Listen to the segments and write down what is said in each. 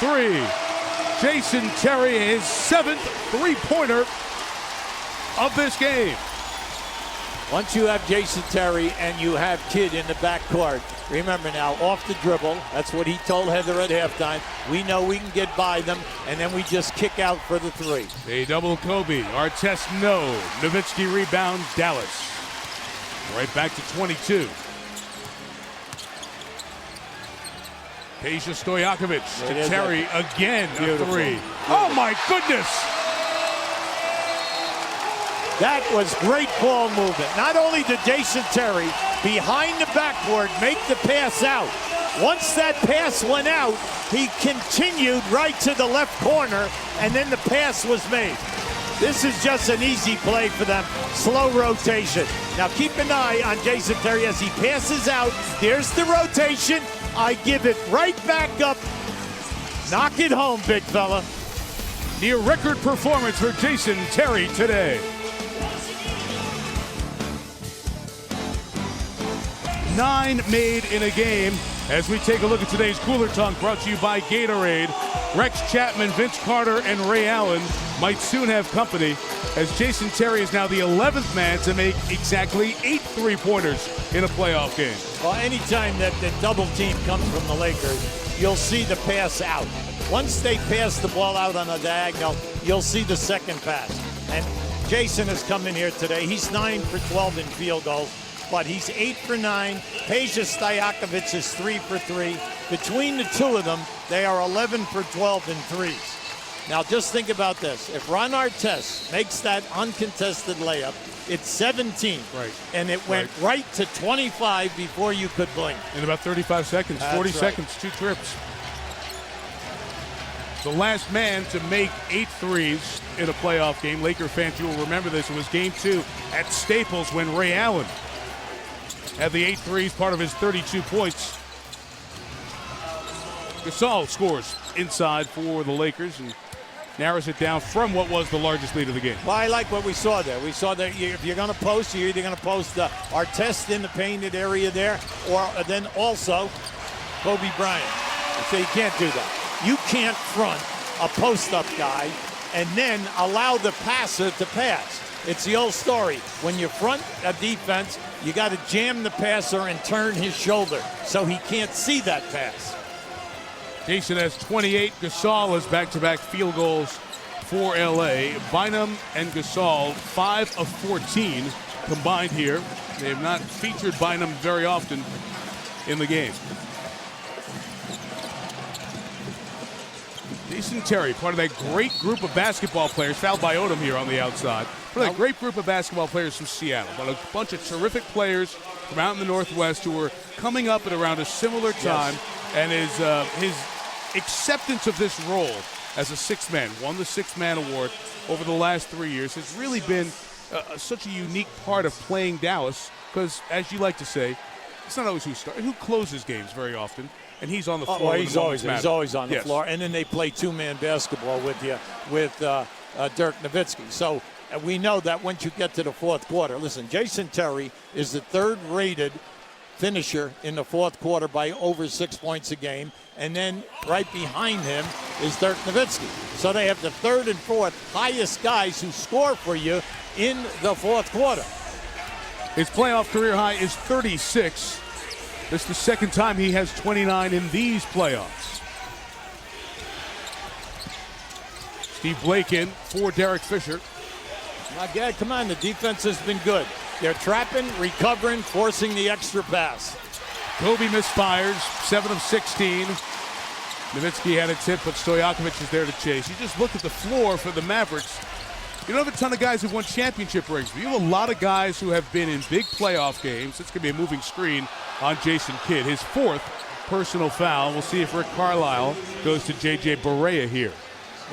three. Jason Terry, his 7th three-pointer of this game. Once you have Jason Terry and you have Kidd in the backcourt, remember now, off the dribble, that's what he told Heather at halftime. We know we can get by them, and then we just kick out for the three. They double Kobe. Artest no. Nowitzki rebounds Dallas. Right back to 22. Peja Stojakovic to Terry again. A three. Oh my goodness! That was great ball movement. Not only did Jason Terry, behind the backboard, make the pass out. Once that pass went out, he continued right to the left corner, and then the pass was made. This is just an easy play for them. Slow rotation. Now keep an eye on Jason Terry as he passes out. There's the rotation. I give it right back up. Knock it home, big fella. Near record performance for Jason Terry today. 9 made in a game. As we take a look at today's Cooler Talk, brought to you by Gatorade. Rex Chapman, Vince Carter, and Ray Allen might soon have company, as Jason Terry is now the 11th man to make exactly 8 three-pointers in a playoff game. Well, anytime that the double team comes from the Lakers, you'll see the pass out. Once they pass the ball out on a diagonal, you'll see the second pass. And Jason has come in here today. He's 9 for 12 in field goals, but he's 8 for 9. Peja Stojakovic is 3 for 3. Between the two of them, they are 11 for 12 in threes. Now just think about this. If Ron Artest makes that uncontested layup, it's 17. Right. And it went right to 25 before you could blink. In about 35 seconds, That's 40 right. seconds, 2 trips. The last man to make 8 threes in a playoff game. Laker fans, you will remember this. It was game 2 at Staples when Ray Allen had the 8 threes, part of his 32 points. Gasol scores inside for the Lakers and narrows it down from what was the largest lead of the game. Well, I like what we saw there. We saw that if you're going to post, you're either going to post Artest in the painted area there, or then also Kobe Bryant. So you can't do that. You can't front a post-up guy and then allow the passer to pass. It's the old story. When you front a defense, you got to jam the passer and turn his shoulder so he can't see that pass. Jason has 28. Gasol has back-to-back field goals for LA. Bynum and Gasol, 5 of 14 combined here. They have not featured Bynum very often in the game. Jason Terry, part of that great group of basketball players, fouled by Odom here on the outside. Part of that great group of basketball players from Seattle, but a bunch of terrific players from out in the Northwest who were coming up at around a similar time. Yes. And his acceptance of this role as a sixth man, won the sixth man award over the last 3 years, has really been such a unique part of playing Dallas, because, as you like to say, it's not always who closes games very often, and he's on the floor. Well, he's always on the floor, and then they play two-man basketball with Dirk Nowitzki. So we know that once you get to the fourth quarter, listen, Jason Terry is the third-rated finisher in the fourth quarter by over 6 points a game, and then right behind him is Dirk Nowitzki. So they have the third and fourth highest guys who score for you in the fourth quarter. His playoff career high is 36. This is the second time he has 29 in these playoffs. Steve Blake in for Derek Fisher. Again, come on, the defense has been good. They're trapping, recovering, forcing the extra pass. Kobe misfires, 7 of 16. Nowitzki had a tip, but Stojakovic is there to chase. You just look at the floor for the Mavericks. You don't have a ton of guys who've won championship rings, but you have a lot of guys who have been in big playoff games. It's going to be a moving screen on Jason Kidd. His 4th personal foul. We'll see if Rick Carlisle goes to J.J. Barea here.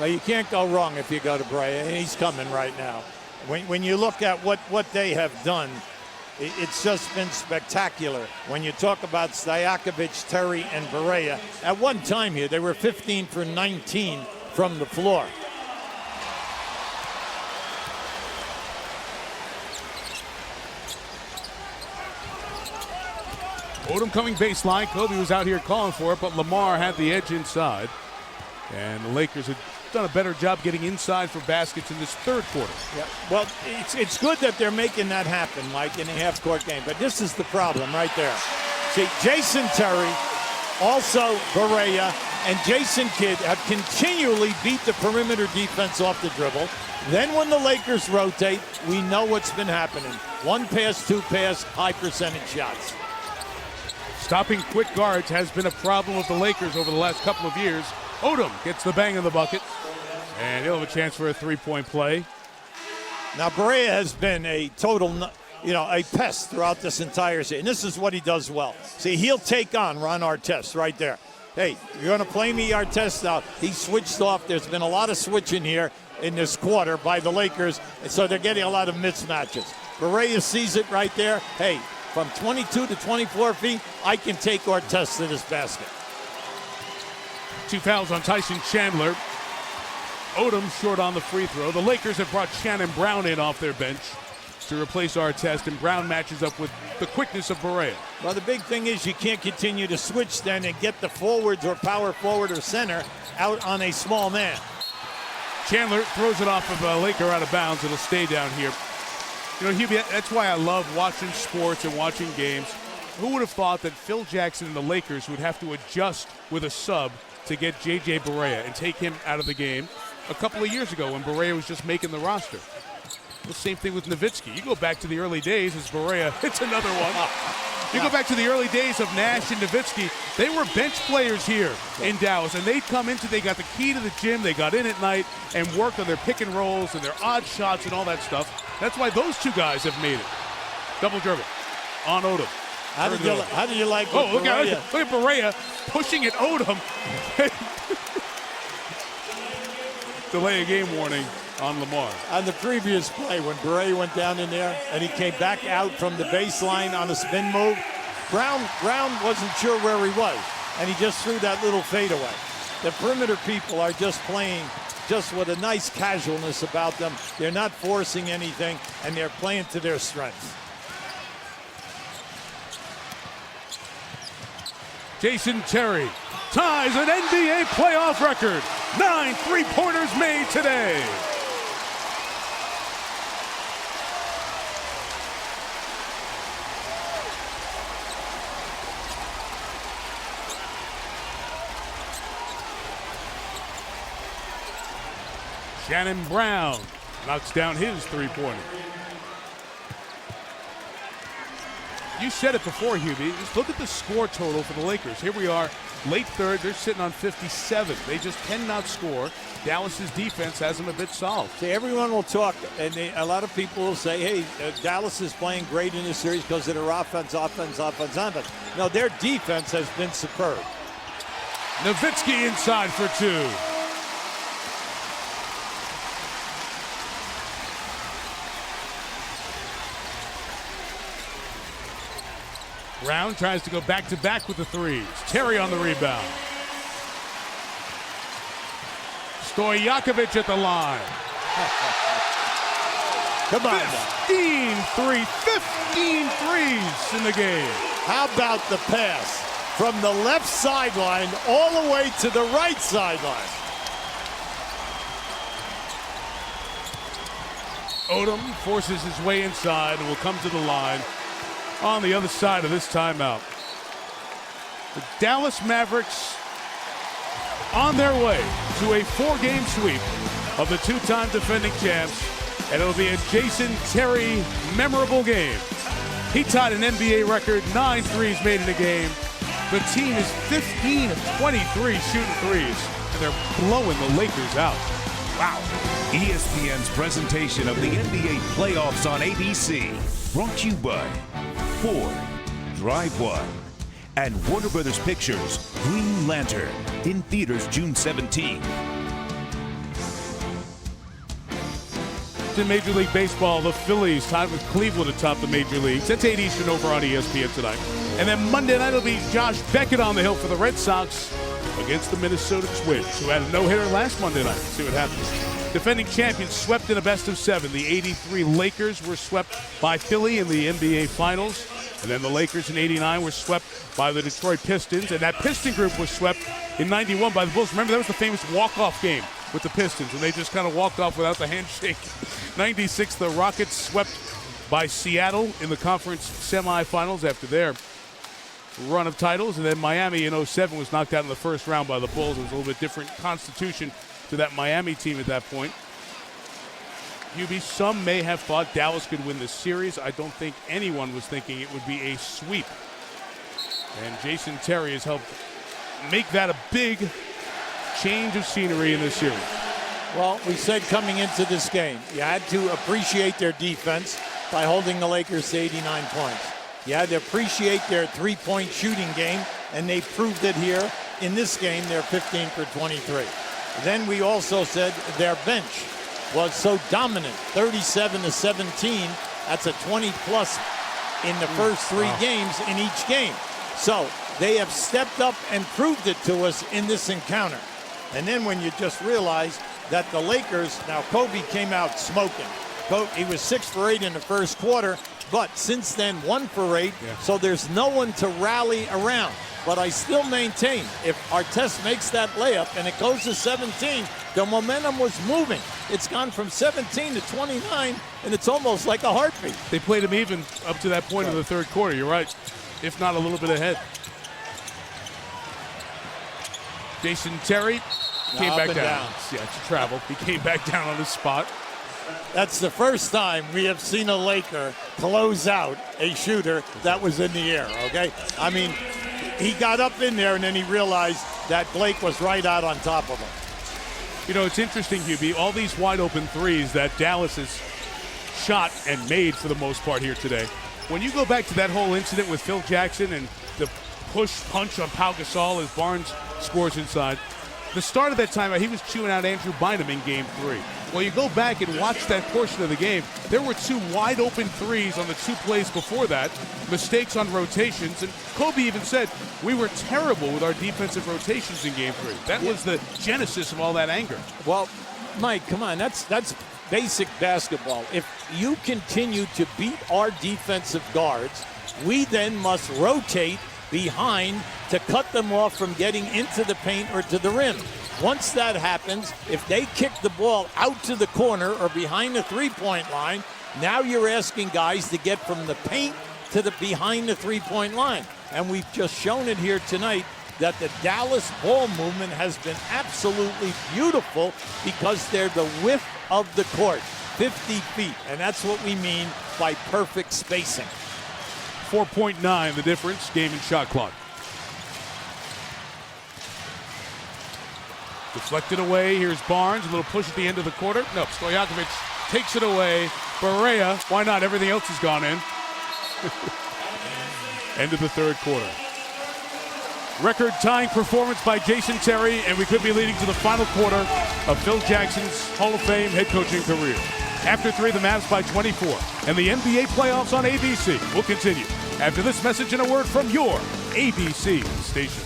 Well, you can't go wrong if you go to Barea, and he's coming right now. When you look at what they have done, it's just been spectacular. When you talk about Stojakovic, Terry, and Barea, at one time here, they were 15 for 19 from the floor. Odom coming baseline. Kobe was out here calling for it, but Lamar had the edge inside. And the Lakers have done a better job getting inside for baskets in this third quarter. Yeah. Well, it's good that they're making that happen, Mike, in a half-court game. But this is the problem right there. See, Jason Terry, also Barea, and Jason Kidd have continually beat the perimeter defense off the dribble. Then when the Lakers rotate, we know what's been happening. One pass, two pass, high percentage shots. Stopping quick guards has been a problem with the Lakers over the last couple of years. Odom gets the bang of the bucket, and he'll have a chance for a three-point play. Now, Barea has been a total, a pest throughout this entire season. This is what he does well. See, he'll take on Ron Artest right there. Hey, you're going to play me, Artest? Now, he switched off. There's been a lot of switching here in this quarter by the Lakers, and so they're getting a lot of mismatches. Barea sees it right there. Hey, from 22 to 24 feet, I can take Artest to this basket. 2 fouls on Tyson Chandler. Odom short on the free throw. The Lakers have brought Shannon Brown in off their bench to replace Artest, and Brown matches up with the quickness of Barea. Well, the big thing is you can't continue to switch then and get the forwards or power forward or center out on a small man. Chandler throws it off of a Laker out of bounds. It'll stay down here. Hubie, that's why I love watching sports and watching games. Who would have thought that Phil Jackson and the Lakers would have to adjust with a sub to get J.J. Barea and take him out of the game a couple of years ago when Barea was just making the roster? The same thing with Nowitzki. You go back to the early days as Barea hits another one. You go back to the early days of Nash and Nowitzki. They were bench players here in Dallas, and they got the key to the gym. They got in at night and worked on their pick and rolls and their odd shots and all that stuff. That's why those two guys have made it. Double dribble on Odom. How did you like look at Barea pushing at Odom. Delay a game warning on Lamar. On the previous play, when Barea went down in there and he came back out from the baseline on a spin move, Brown wasn't sure where he was, and he just threw that little fadeaway. The perimeter people are just playing just with a nice casualness about them. They're not forcing anything, and they're playing to their strengths. Jason Terry ties an NBA playoff record. 9 3-pointers made today. Shannon Brown knocks down his three-pointer. You said it before, Hubie. Just look at the score total for the Lakers. Here we are, late third. They're sitting on 57. They just cannot score. Dallas's defense has them a bit solved. See, everyone will talk, and a lot of people will say, hey, Dallas is playing great in this series because of their offense. No, their defense has been superb. Nowitzki inside for 2. Brown tries to go back-to-back with the threes. Terry on the rebound. Stojakovic at the line. Come on. 15 threes in the game. How about the pass from the left sideline all the way to the right sideline? Odom forces his way inside and will come to the line on the other side of this timeout. The Dallas Mavericks on their way to a 4-game sweep of the 2-time defending champs, and it'll be a Jason Terry memorable game. He tied an NBA record, 9 threes made in a game. The team is 15 of 23 shooting threes, and they're blowing the Lakers out. Wow. ESPN's presentation of the NBA playoffs on ABC, brought to you by Ford, Drive One, and Warner Brothers Pictures' Green Lantern, in theaters June 17. In Major League Baseball, the Phillies tied with Cleveland atop the Major Leagues. That's 8 Eastern over on ESPN tonight. And then Monday night will be Josh Beckett on the hill for the Red Sox against the Minnesota Twins, who had a no-hitter last Monday night. See what happens. Defending champions swept in a best-of-7. The '83 Lakers were swept by Philly in the NBA Finals. And then the Lakers in 89 were swept by the Detroit Pistons, and that Piston group was swept in 91 by the Bulls. Remember, that was the famous walk-off game with the Pistons, and they just kind of walked off without the handshake. 96, the Rockets swept by Seattle in the conference semifinals after their run of titles, and then Miami in 07 was knocked out in the first round by the Bulls. It was a little bit different constitution to that Miami team at that point. Hubie, some may have thought Dallas could win this series. I don't think anyone was thinking it would be a sweep. And Jason Terry has helped make that a big change of scenery in this series. Well, we said coming into this game, you had to appreciate their defense by holding the Lakers to 89 points. You had to appreciate their three-point shooting game, and they proved it here. In this game, they're 15 for 23. Then we also said their bench was so dominant, 37 to 17. That's a 20-plus in the first three games in each game. So they have stepped up and proved it to us in this encounter. And then when you just realize that the Lakers, now Kobe came out smoking. He was 6 for 8 in the first quarter, but since then 1 for 8. Yeah. So there's no one to rally around. But I still maintain, if Artest makes that layup and it goes to 17, the momentum was moving. It's gone from 17 to 29, and it's almost like a heartbeat. They played him even up to that point in the third quarter. You're right, if not a little bit ahead. Jason Terry came back down. Yeah, to travel. He came back down on his spot. That's the first time we have seen a Laker close out a shooter that was in the air, okay? I mean, he got up in there and then he realized that Blake was right out on top of him. You know, it's interesting, Hubie, all these wide open threes that Dallas has shot and made for the most part here today. When you go back to that whole incident with Phil Jackson and the push punch on Pau Gasol as Barnes scores inside, the start of that time, he was chewing out Andrew Bynum in Game 3. Well, you go back and watch that portion of the game, there were 2 wide open threes on the 2 plays before that, mistakes on rotations, and Kobe even said, we were terrible with our defensive rotations in Game 3. That was the genesis of all that anger. Well, Mike, come on, that's basic basketball. If you continue to beat our defensive guards, we then must rotate behind to cut them off from getting into the paint or to the rim. Once that happens, if they kick the ball out to the corner or behind the three-point line, now you're asking guys to get from the paint to the behind the three-point line. And we've just shown it here tonight that the Dallas ball movement has been absolutely beautiful because they're the width of the court, 50 feet. And that's what we mean by perfect spacing. 4.9 the difference, game and shot clock. Deflected away, here's Barnes, a little push at the end of the quarter. No, Stojakovic takes it away. Barea, why not? Everything else has gone in. End of the third quarter. Record-tying performance by Jason Terry, and we could be leading to the final quarter of Phil Jackson's Hall of Fame head coaching career. After 3, the Mavs by 24, and the NBA playoffs on ABC will continue after this message and a word from your ABC station.